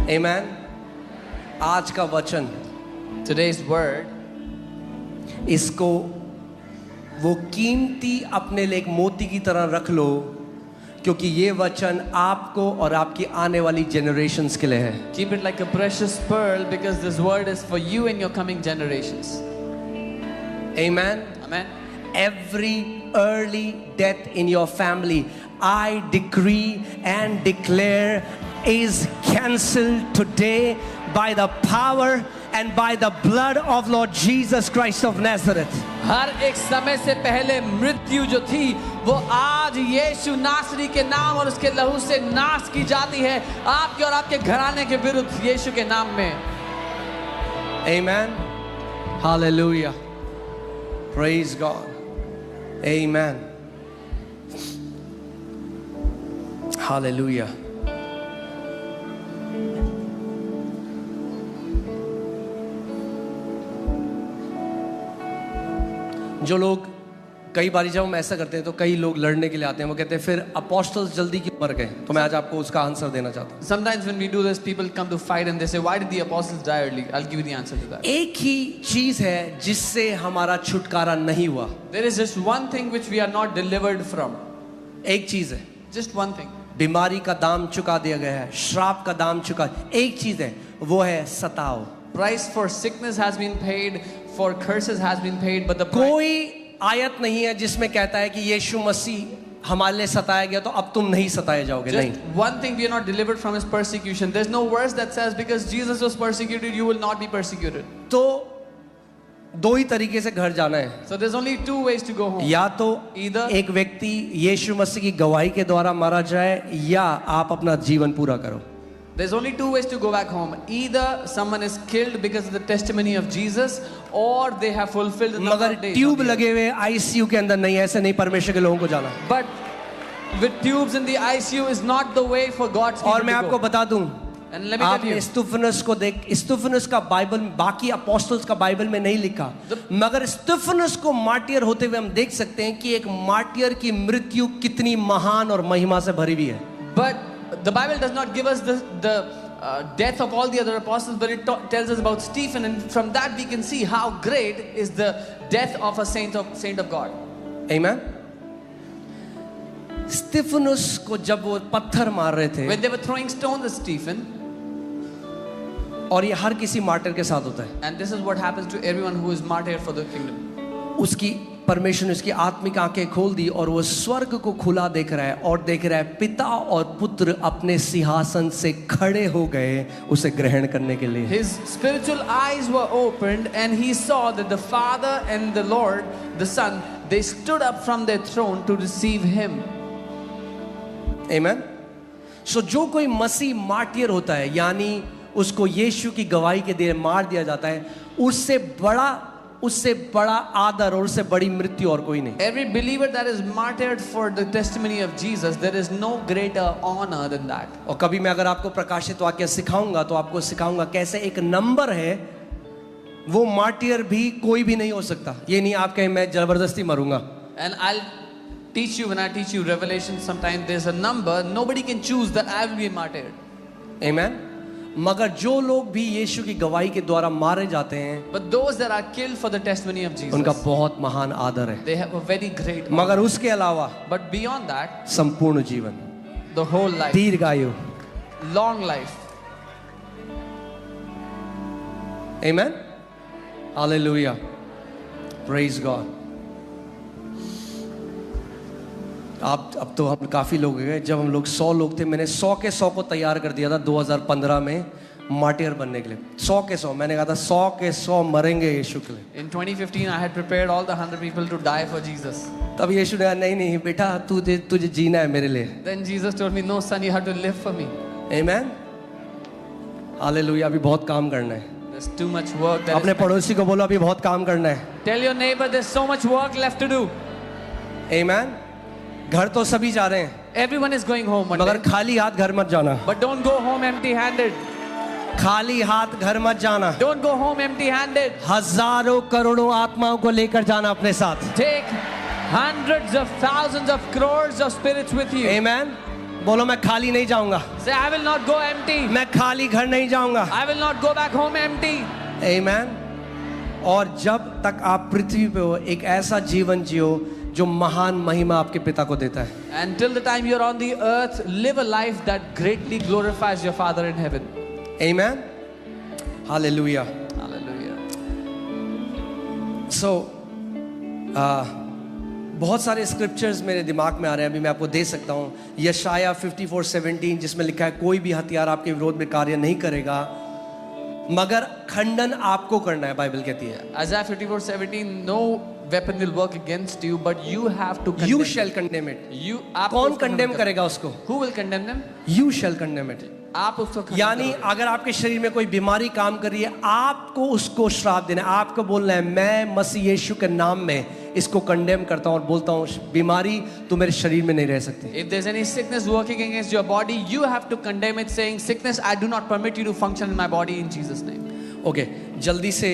Amen. आज का वचन, Today's word, इसको वो कीमती अपने लिए एक मोती की तरह रख लो, क्योंकि ये वचन आपको और आपकी आने वाली जनरेशन्स के लिए है. keep it like a precious pearl because this word is for you and your coming generations. Amen. Amen. Every early death in your family, I decree and declare, is cancelled today by the power and by the blood of Lord Jesus Christ of Nazareth. हर एक समय से पहले मृत्यु जो थी वो आज यीशु नासरी के नाम और उसके लहू से नाश की जाती है आपके और आपके घराने के विरुद्ध यीशु के नाम में. Amen. Hallelujah. Praise God. Amen. Hallelujah. जो लोग कई बारी जब हम ऐसा करते हैं तो कई लोग लड़ने के लिए आते हैं, वो कहते हैं फिर अपोस्टल्स जल्दी क्यों मर गए. तो मैं आज आपको उसका आंसर देना चाहता हूँ. Sometimes when we do this, people come to fight and they say, why did the apostles die early? I'll give you the answer to that. एक ही चीज है जिससे हमारा छुटकारा नहीं हुआ. There is just one thing which we are not delivered from. एक चीज है, Just one thing. बीमारी का दाम चुका दिया गया है, श्राप का दाम चुका. एक चीज है, वो है सताओ. Price for sickness has been paid, for curses has been paid, but the price, कोई आयत नहीं है जिसमें कहता है कि यीशु मसीह हमारे लिए सताया गया तो अब तुम नहीं सताए जाओगे. just नहीं. one thing, we are not delivered from his persecution. There's no verse that says because Jesus was persecuted, you will not be persecuted. तो दो ही तरीके से घर जाना है. So there's only two ways to go home. या तो Either एक व्यक्ति यीशु मसीह की गवाही के द्वारा मारा जाए, या आप अपना जीवन पूरा करो. there's only two ways to go back home. Either someone is killed because of the testimony of Jesus, or they have fulfilled the number मगर of days. Tube on the earth. लगे हुए आईसीयू के अंदर नहीं, ऐसे नहीं परमेश्वर के लोगों को जाना. But with tubes in the ICU is not the way for God's people और मैं to आपको go. बता दूं, And let me tell आपने you, स्तिफनस को देख, स्तिफनस का बाइबल, बाकी अपोस्टल्स का बाइबल में नहीं लिखा, मगर स्तिफनस को मार्टियर होते हुए हम देख सकते हैं कि एक मार्टियर की मृत्यु कितनी महान और महिमा से भरी हुई है. but the Bible does not give us the death of all the other apostles, but it tells us about Stephen, and from that we can see how great is the death of a saint of God. Amen. स्तिफनस को जब वो पत्थर मार रहे थे, When they were throwing stones at Stephen, और ये हर किसी मार्टियर के साथ होता है, and this is what happens to everyone who is martyred for the kingdom. उसकी परमेश्वर ने उसकी आत्मिक आंखें खोल दी और वो स्वर्ग को खुला देख रहा है और देख रहा है पिता और पुत्र अपने सिंहासन से खड़े हो गए उसे ग्रहण करने के लिए. His spiritual eyes were opened and he saw that the Father and the Lord, the Son, they stood up from their throne to receive him. Amen. So जो कोई मसीह मार्टियर होता है, यानी उसको यीशु की गवाही के लिए मार दिया जाता है, उससे बड़ा आदर और उससे बड़ी मृत्यु और कोई नहीं. Every believer that is martyred for the testimony of Jesus, there is no greater honor than that. और कभी मैं अगर आपको प्रकाशित वाक्य सिखाऊंगा तो आपको सिखाऊंगा कैसे एक नंबर है, वो मार्टियर भी कोई भी नहीं हो सकता. ये नहीं आप कहें मैं जबरदस्ती मरूंगा. And I'll teach you, when I teach you Revelation, sometimes there's a number, nobody can choose that I will be martyred. Amen. मगर जो लोग भी यीशु की गवाही के द्वारा मारे जाते हैं, But those that are killed for the testimony of Jesus, उनका बहुत महान आदर है. they have a very great honor. मगर उसके अलावा But beyond that, संपूर्ण जीवन, the whole life, दीर्घायु. long life. Amen. Hallelujah. Praise God. अब तो हम काफ़ी लोग गए. जब हम लोग 100 लोग थे, मैंने 100 के 100 को तैयार कर दिया था 2015 में मार्टियर बनने के लिए. 100 के 100 मैंने कहा था 100 के 100 मरेंगे यीशु के लिए. In 2015, I had prepared all the 100 people to die for Jesus. तब यीशु ने कहा नहीं बेटा, तुझे जीना है मेरे लिए. Then Jesus told me, no son, you have to live for me. Amen. Hallelujah. अभी बहुत काम करना है. There's too much work. अपने पड़ोसी को बोलो अभी बहुत काम करना है. Tell your neighbor there's so much work left to do. Amen. घर तो सभी जा रहे हैं, Everyone is going home one मगर day. खाली हाथ घर मत जाना. But don't go home empty-handed. खाली हाथ घर मत जाना. Don't go home empty-handed. हजारों करोड़ों आत्माओं को लेकर जाना अपने साथ. Take hundreds of thousands of crores of spirits with you. Amen. बोलो मैं खाली नहीं जाऊंगा, Say, I will not go empty. मैं खाली घर नहीं जाऊंगा। I will not go back home empty. आमीन। और जब तक आप पृथ्वी पे हो, एक ऐसा जीवन जियो जो महान महिमा आपके पिता को देता है। And till the time you're on the earth, live a life that greatly glorifies your Father in heaven. आमीन, हालेलुया। Hallelujah. सो बहुत सारे स्क्रिप्चर्स मेरे दिमाग में आ रहे हैं, अभी मैं आपको दे सकता हूँ। यशाया 54:17 जिसमें लिखा है कोई भी हथियार आपके विरोध में कार्य नहीं करेगा मगर खंडन आपको करना है, बाइबल कहती है। Isaiah 54:17, no weapon will work against you, but you have to condemn. You shall condemn it. You, आप कौन उसको कंडेम condemn करेगा उसको? Who will condemn them? You shall condemn it. आप उसको condemn यानी करोगे। अगर आपके शरीर में कोई बीमारी काम कर रही है, आपको उसको श्राप देना है। आपको बोलना है मैं मसीह यीशु के नाम में इसको कंडेम करता हूं और बोलता हूं बीमारी तू मेरे शरीर में नहीं रह सकती। If there's any sickness working against your body, you have to condemn it, saying, sickness, I do not permit you to function in my body in Jesus' name. Okay, जल्दी से